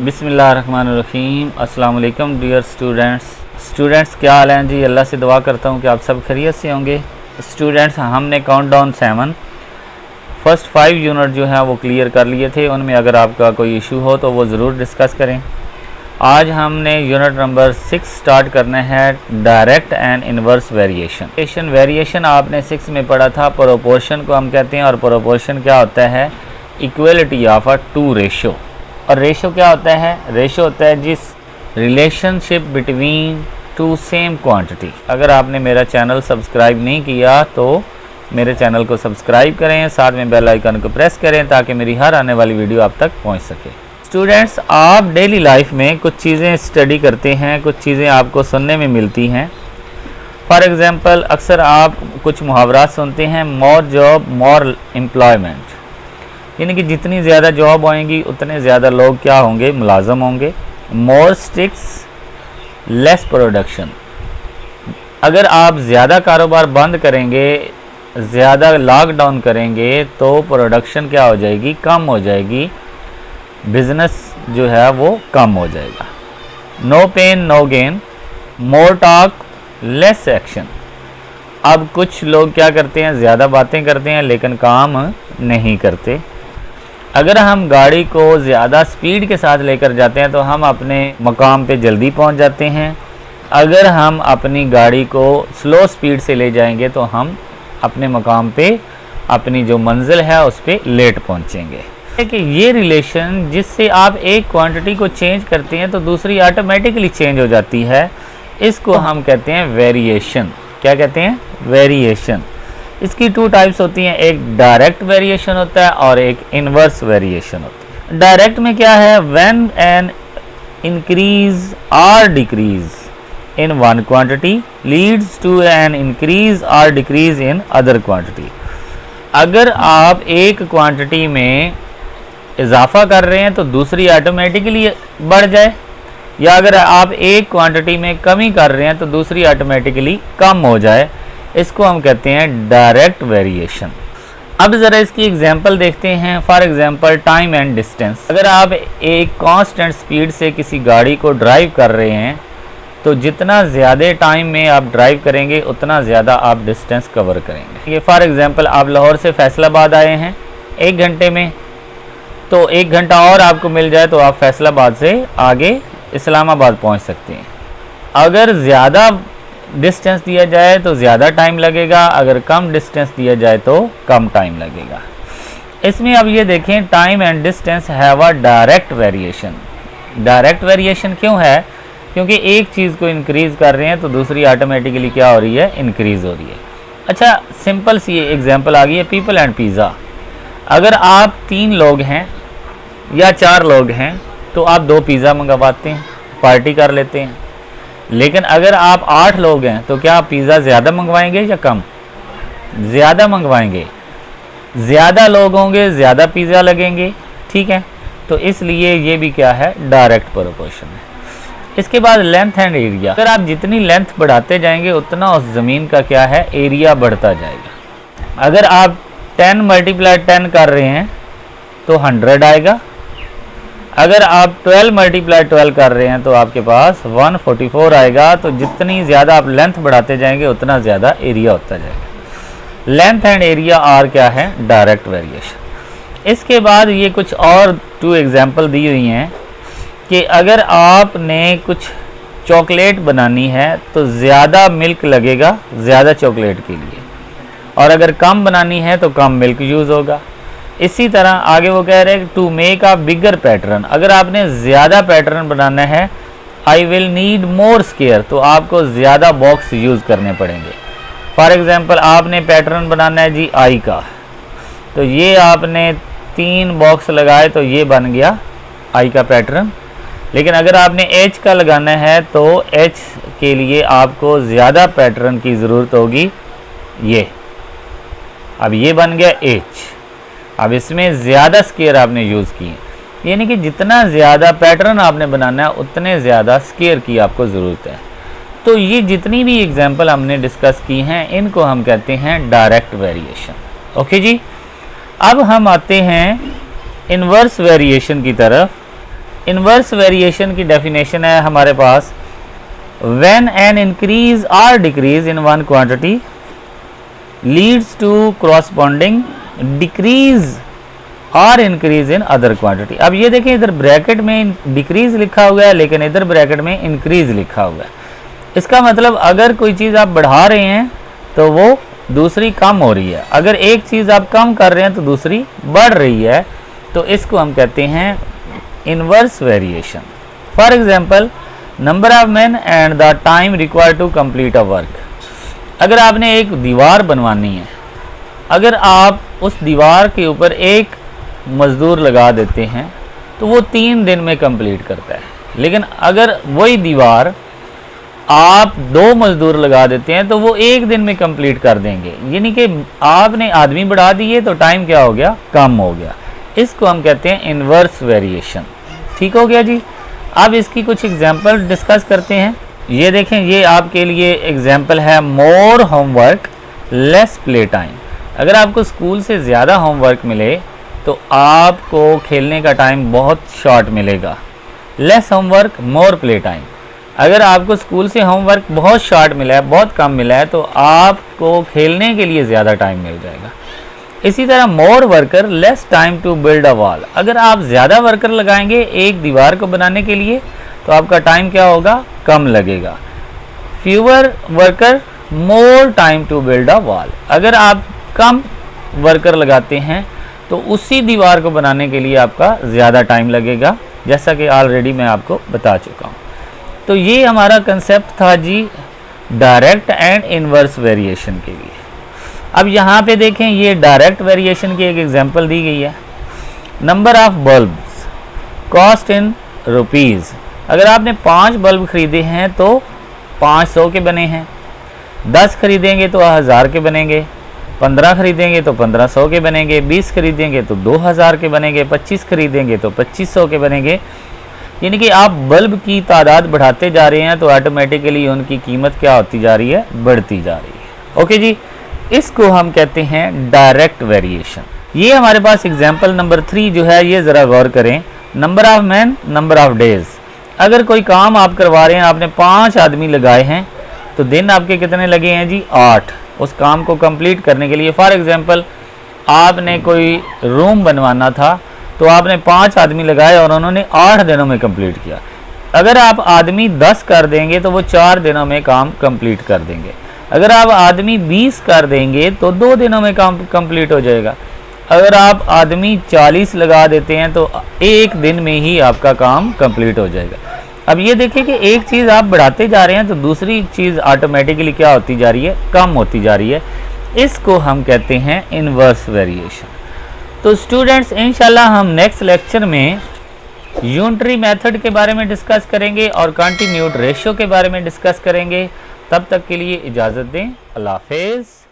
बिस्मिल्लाहिर्रहमानिर्रहीम। अस्सलाम वालेकुम डियर स्टूडेंट्स क्या हाल हैं जी। अल्लाह से दुआ करता हूँ कि आप सब खैरियत से होंगे। स्टूडेंट्स, हमने काउंटडाउन 7 फर्स्ट 5 यूनिट जो है वो क्लियर कर लिए थे। उनमें अगर आपका कोई इशू हो तो वो ज़रूर डिस्कस करें। आज हमने यूनिट नंबर 6 स्टार्ट करना है, direct and inverse variation. Variation आपने 6 में पढ़ा था। प्रोपोर्शन को हम कहते हैं, और प्रोपोर्शन क्या होता है? Equality of a 2 ratio. और रेशो क्या होता है? रेशो होता है जिस रिलेशनशिप बिटवीन 2 सेम क्वांटिटी। अगर आपने मेरा चैनल सब्सक्राइब नहीं किया तो मेरे चैनल को सब्सक्राइब करें, साथ में बेल आइकन को प्रेस करें ताकि मेरी हर आने वाली वीडियो आप तक पहुंच सके। स्टूडेंट्स, आप डेली लाइफ में कुछ चीज़ें स्टडी करते हैं, कुछ चीज़ें आपको सुनने में मिलती हैं। फॉर एग्ज़ाम्पल, अक्सर आप कुछ मुहावरात सुनते हैं, मोर जॉब मोर एम्प्लॉयमेंट, यानी कि जितनी ज़्यादा जॉब आएंगी उतने ज़्यादा लोग क्या होंगे? मुलाजम होंगे। मोर स्टिक्स लेस प्रोडक्शन, अगर आप ज़्यादा कारोबार बंद करेंगे, ज़्यादा लॉकडाउन करेंगे तो प्रोडक्शन क्या हो जाएगी? कम हो जाएगी, बिज़नेस जो है वो कम हो जाएगा। No pain no gain, more talk less action. अब कुछ लोग क्या करते हैं? ज़्यादा बातें करते हैं लेकिन काम नहीं करते। अगर हम गाड़ी को ज़्यादा स्पीड के साथ लेकर जाते हैं तो हम अपने मकाम पे जल्दी पहुंच जाते हैं। अगर हम अपनी गाड़ी को स्लो स्पीड से ले जाएंगे तो हम अपने मकाम पे, अपनी जो मंजिल है उस पर लेट पहुंचेंगे। कि ये रिलेशन जिससे आप एक क्वांटिटी को चेंज करते हैं तो दूसरी ऑटोमेटिकली चेंज हो जाती है, इसको हम कहते हैं वेरिएशन। क्या कहते हैं? वेरिएशन। इसकी 2 टाइप्स होती हैं, एक डायरेक्ट वेरिएशन होता है और एक इन्वर्स वेरिएशन होता है। डायरेक्ट में क्या है? व्हेन एन इंक्रीज और decrease in one quantity leads to an increase और डिक्रीज इन अदर क्वांटिटी। अगर आप एक क्वांटिटी में इजाफा कर रहे हैं तो दूसरी ऑटोमेटिकली बढ़ जाए, या अगर आप एक क्वांटिटी में कमी कर रहे हैं तो दूसरी ऑटोमेटिकली कम हो जाए, इसको हम कहते हैं डायरेक्ट वेरिएशन। अब ज़रा इसकी एग्जांपल देखते हैं। For example, time and distance. अगर आप एक कांस्टेंट स्पीड से किसी गाड़ी को ड्राइव कर रहे हैं तो जितना ज़्यादा टाइम में आप ड्राइव करेंगे उतना ज़्यादा आप डिस्टेंस कवर करेंगे। ये फॉर एग्जांपल, आप लाहौर से फैसलाबाद आए हैं 1 घंटे में, तो 1 घंटा और आपको मिल जाए तो आप फैसलाबाद से आगे इस्लामाबाद पहुंच सकते हैं। अगर ज़्यादा डिस्टेंस दिया जाए तो ज़्यादा टाइम लगेगा, अगर कम डिस्टेंस दिया जाए तो कम टाइम लगेगा। इसमें अब ये देखें, time and distance have a direct variation. Direct variation क्यों है? क्योंकि एक चीज़ को इंक्रीज़ कर रहे हैं तो दूसरी ऑटोमेटिकली क्या हो रही है? इंक्रीज़ हो रही है। अच्छा, सिंपल सी एग्जांपल आ गई है, पीपल एंड पिज़्ज़ा। अगर आप 3 लोग हैं या 4 लोग हैं तो आप 2 पिज़्ज़ा मंगवाते हैं, पार्टी कर लेते हैं। लेकिन अगर आप 8 लोग हैं तो क्या आप पिज़्ज़ा ज़्यादा मंगवाएंगे या कम? ज़्यादा मंगवाएंगे। ज़्यादा लोग होंगे, ज़्यादा पिज़्ज़ा लगेंगे, ठीक है। तो इसलिए ये भी क्या है? डायरेक्ट प्रोपोर्शन है। इसके बाद लेंथ एंड एरिया। अगर आप जितनी लेंथ बढ़ाते जाएंगे उतना उस ज़मीन का क्या है? एरिया बढ़ता जाएगा। अगर आप 10 × 10 कर रहे हैं तो 100 आएगा। अगर आप 12 × 12 कर रहे हैं तो आपके पास 144 आएगा। तो जितनी ज़्यादा आप लेंथ बढ़ाते जाएंगे उतना ज़्यादा एरिया होता जाएगा। लेंथ एंड एरिया आर क्या है? Direct variation. इसके बाद ये कुछ और 2 एग्जांपल दी हुई हैं कि अगर आपने कुछ चॉकलेट बनानी है तो ज़्यादा मिल्क लगेगा ज़्यादा चॉकलेट के लिए, और अगर कम बनानी है तो कम मिल्क यूज़ होगा। इसी तरह आगे वो कह रहे हैं to make a bigger pattern. अगर आपने ज़्यादा पैटर्न बनाना है, I will need more square, तो आपको ज़्यादा बॉक्स यूज़ करने पड़ेंगे। फॉर एग्जांपल, आपने पैटर्न बनाना है जी आई का, तो ये आपने 3 बॉक्स लगाए तो ये बन गया आई का पैटर्न। लेकिन अगर आपने एच का लगाना है तो एच के लिए आपको ज़्यादा पैटर्न की ज़रूरत होगी। ये अब ये बन गया एच। अब इसमें ज़्यादा स्क्वायर आपने यूज़ किए, यानी कि जितना ज़्यादा पैटर्न आपने बनाना है उतने ज़्यादा स्क्वायर की आपको ज़रूरत है। तो ये जितनी भी एग्जांपल हमने डिस्कस की हैं इनको हम कहते हैं डायरेक्ट वेरिएशन। ओके जी, अब हम आते हैं इन्वर्स वेरिएशन की तरफ। इन्वर्स वेरिएशन की डेफिनेशन है हमारे पास, व्हेन एन इंक्रीज और decrease in one quantity leads to corresponding decrease और इंक्रीज इन अदर क्वांटिटी। अब ये देखें इधर ब्रैकेट में डिक्रीज लिखा हुआ है लेकिन इधर ब्रैकेट में इंक्रीज लिखा हुआ है। इसका मतलब अगर कोई चीज़ आप बढ़ा रहे हैं तो वो दूसरी कम हो रही है, अगर एक चीज़ आप कम कर रहे हैं तो दूसरी बढ़ रही है, तो इसको हम कहते हैं inverse variation. For example, number of man and the time required to complete a work. अगर आपने एक दीवार बनवानी है, अगर आप उस दीवार के ऊपर एक मज़दूर लगा देते हैं तो वो 3 दिन में कंप्लीट करता है, लेकिन अगर वही दीवार आप 2 मज़दूर लगा देते हैं तो वो 1 दिन में कंप्लीट कर देंगे। यानी कि आपने आदमी बढ़ा दिए तो टाइम क्या हो गया, कम हो गया। इसको हम कहते हैं इन्वर्स वेरिएशन। ठीक हो गया जी। अब इसकी कुछ एग्जांपल डिस्कस करते हैं। ये देखें, ये आपके लिए एग्जांपल है, मोर होमवर्क लेस प्ले टाइम। अगर आपको स्कूल से ज़्यादा होमवर्क मिले तो आपको खेलने का टाइम बहुत शॉर्ट मिलेगा। लेस होमवर्क मोर प्ले टाइम। अगर आपको स्कूल से होमवर्क बहुत शॉर्ट मिला है, बहुत कम मिला है, तो आपको खेलने के लिए ज़्यादा टाइम मिल जाएगा। इसी तरह more worker less time to build a wall. अगर आप ज़्यादा वर्कर लगाएंगे एक दीवार को बनाने के लिए तो आपका टाइम क्या होगा, कम लगेगा। Fewer worker more time to build a wall. अगर आप कम वर्कर लगाते हैं तो उसी दीवार को बनाने के लिए आपका ज़्यादा टाइम लगेगा, जैसा कि ऑलरेडी मैं आपको बता चुका हूँ। तो ये हमारा कंसेप्ट था जी डायरेक्ट एंड इन्वर्स वेरिएशन के लिए। अब यहाँ पे देखें, ये डायरेक्ट वेरिएशन की एक एग्जांपल दी गई है। Number of bulbs cost in rupees. अगर आपने 5 बल्ब खरीदे हैं तो 500 के बने हैं, 10 खरीदेंगे तो 1000 के बनेंगे, 15 खरीदेंगे तो 1500 के बनेंगे, 20 खरीदेंगे तो 2000 के बनेंगे, 25 खरीदेंगे तो 2500 के बनेंगे। यानी कि आप बल्ब की तादाद बढ़ाते जा रहे हैं तो ऑटोमेटिकली उनकी कीमत क्या होती जा रही है, बढ़ती जा रही है। ओके जी, इसको हम कहते हैं डायरेक्ट वेरिएशन। ये हमारे पास एग्जांपल नंबर 3 जो है, ये ज़रा गौर करें। Number of man number of days. अगर कोई काम आप करवा रहे हैं, आपने 5 आदमी लगाए हैं तो दिन आपके कितने लगे हैं जी, 8 उस काम को कंप्लीट करने के लिए। फॉर एग्जांपल, आपने कोई रूम बनवाना था तो आपने 5 आदमी लगाए और उन्होंने 8 दिनों में कंप्लीट किया। अगर आप आदमी 10 कर देंगे तो वो 4 दिनों में काम कंप्लीट कर देंगे। अगर आप आदमी 20 कर देंगे तो 2 दिनों में काम कंप्लीट हो जाएगा। अगर आप आदमी 40 लगा देते हैं तो 1 दिन में ही आपका काम कंप्लीट हो जाएगा। अब ये देखिए कि एक चीज़ आप बढ़ाते जा रहे हैं तो दूसरी चीज़ ऑटोमेटिकली क्या होती जा रही है, कम होती जा रही है। इसको हम कहते हैं इन्वर्स वेरिएशन। तो स्टूडेंट्स, इंशाल्लाह हम नेक्स्ट लेक्चर में यूनिटरी मेथड के बारे में डिस्कस करेंगे और कंटिन्यूड रेशियो के बारे में डिस्कस करेंगे। तब तक के लिए इजाज़त दें। अल्लाह हाफ़िज़।